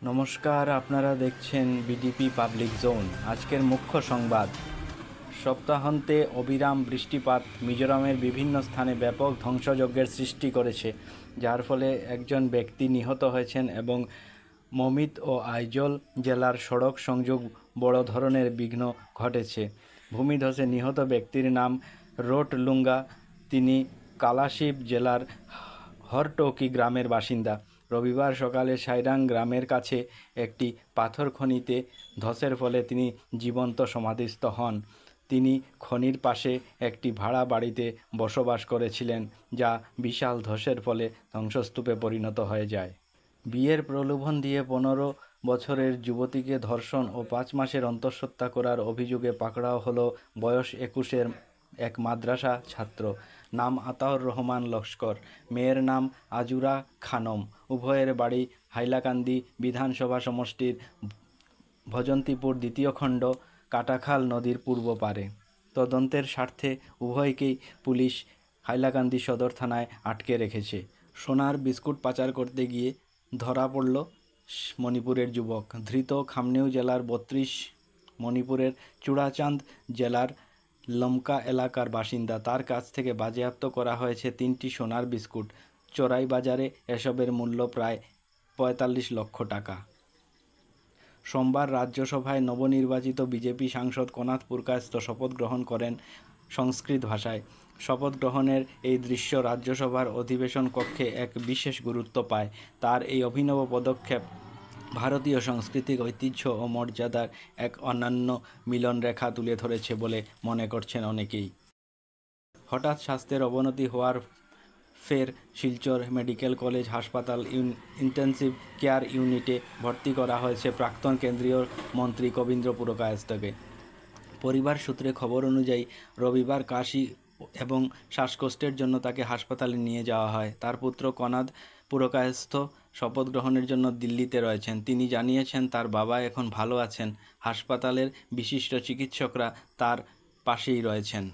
নমস্কার, আপনারা দেখছেন বিডিপি পাবলিক জোন। আজকের মুখ্য সংবাদ। সপ্তাহান্তে অবিরাম বৃষ্টিপাত মিজোরামের বিভিন্ন স্থানে ব্যাপক ধ্বংসযজ্ঞের সৃষ্টি করেছে, যার ফলে একজন ব্যক্তি নিহত হয়েছেন এবং মমিত ও আইজল জেলার সড়ক সংযোগ বড় ধরনের বিঘ্ন ঘটেছে। ভূমিধসে নিহত ব্যক্তির নাম রোটলুঙ্গা। তিনি কালাশিব জেলার হরটৌকি গ্রামের বাসিন্দা। রবিবার সকালে সাইরাং গ্রামের কাছে একটি পাথর খনিতে ধসের ফলে তিনি জীবন্ত সমাধিস্থ হন। তিনি খনির পাশে একটি ভাড়া বাড়িতে বসবাস করেছিলেন, যা বিশাল ধসের ফলে ধ্বংসস্তূপে পরিণত হয়ে যায়। বিয়ের প্রলোভন দিয়ে 15 বছরের যুবতীকে ধর্ষণ ও 5 মাসের অন্তঃসত্ত্বা করার অভিযোগে পাকড়াও হলো বয়স 21-এর এক মাদ্রাসা ছাত্র। নাম আতাউর রহমান লস্কর, মেয়ের নাম আজুরা খানম। উভয়ের বাড়ি হাইলাকান্দি বিধানসভা সমষ্টির ভজন্তীপুর দ্বিতীয় খণ্ড, কাটাখাল নদীর পূর্ব পারে। তদন্তের স্বার্থে উভয়কেই পুলিশ হাইলাকান্দি সদর থানায় আটকে রেখেছে। সোনার বিস্কুট পাচার করতে গিয়ে ধরা পড়ল মণিপুরের যুবক। ধৃত খামনিউ জেলার 32, মণিপুরের চূড়াচাঁদ জেলার লমকা এলাকার বাসিন্দা। তার কাছ থেকে বাজেয়াপ্ত করা হয়েছে 3টি সোনার বিস্কুট। চোরাই বাজারে এসবের মূল্য প্রায় 45 লক্ষ টাকা। সোমবার রাজ্যসভায় নবনির্বাচিত বিজেপি সাংসদ কোনাথ পুরকায়স্থ শপথ গ্রহণ করেন সংস্কৃত ভাষায়। শপথ গ্রহণের এই দৃশ্য রাজ্যসভার অধিবেশন কক্ষে এক বিশেষ গুরুত্ব পায়। তার এই অভিনব পদক্ষেপ ভারতীয় সাংস্কৃতিক ঐতিহ্য ও মর্যাদার এক অনন্য মিলনরেখা তুলে ধরেছে বলে মনে করছেন অনেকেই। হঠাৎ স্বাস্থ্যের অবনতি হওয়ার ফের শিলচর মেডিকেল কলেজ হাসপাতাল ইন্টেন্সিভ কেয়ার ইউনিটে ভর্তি করা হয়েছে প্রাক্তন কেন্দ্রীয় মন্ত্রী কবীন্দ্র পুরকায়স্থকে। পরিবার সূত্রে খবর অনুযায়ী রবিবার কাশি এবং শ্বাসকষ্টের জন্য তাকে হাসপাতালে নিয়ে যাওয়া হয়। তার পুত্র কনাদ পুরকায়স্থ শপথ গ্রহণের জন্য দিল্লিতে রয়েছেন। তিনি জানিয়েছেন তার বাবা এখন ভালো আছেন। হাসপাতালের বিশিষ্ট চিকিৎসকরা তার পাশেই রয়েছেন।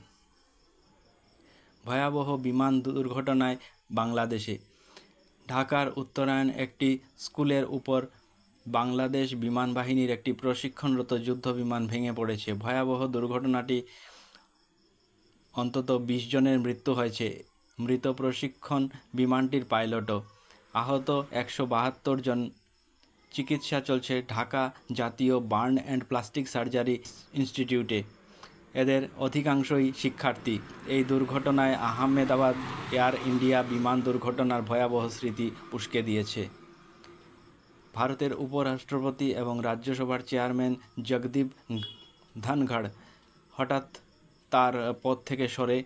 ভয়াবহ বিমান দুর্ঘটনায় বাংলাদেশে। ঢাকার উত্তরায়ণ একটি স্কুলের উপর বাংলাদেশ বিমান বাহিনীর একটি প্রশিক্ষণরত যুদ্ধ বিমান ভেঙে পড়েছে। ভয়াবহ দুর্ঘটনাটি অন্তত 20 জনের মৃত্যু হয়েছে। মৃত প্রশিক্ষণ বিমানটির পাইলটও। আহত 172 জন। চিকিৎসা চলছে ঢাকা জাতীয় বার্ন অ্যান্ড প্লাস্টিক সার্জারি ইনস্টিটিউটে। এদের অধিকাংশই শিক্ষার্থী। এই দুর্ঘটনায় আহমেদাবাদ এয়ার ইন্ডিয়া বিমান দুর্ঘটনার ভয়াবহ স্মৃতি উস্কে দিয়েছে। ভারতের উপরাষ্ট্রপতি এবং রাজ্যসভার চেয়ারম্যান জগদীপ ধনখড় হঠাৎ তার পদ থেকে সরে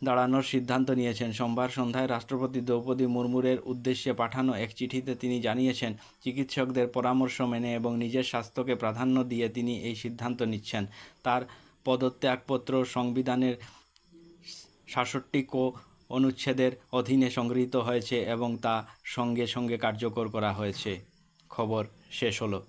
দাঁড়ানোর সিদ্ধান্ত নিয়েছেন। সোমবার সন্ধ্যায় রাষ্ট্রপতি দ্রৌপদী মুর্মুর উদ্দেশ্যে পাঠানো এক চিঠিতে তিনি জানিয়েছেন, চিকিৎসকদের পরামর্শ মেনে এবং নিজের স্বাস্থ্যকে প্রাধান্য দিয়ে তিনি এই সিদ্ধান্ত নিচ্ছেন। তার পদত্যাগপত্র সংবিধানের 66 কো অনুচ্ছেদের অধীনে সংগৃহীত হয়েছে এবং তা সঙ্গে সঙ্গে কার্যকর করা হয়েছে। খবর শেষ হলো।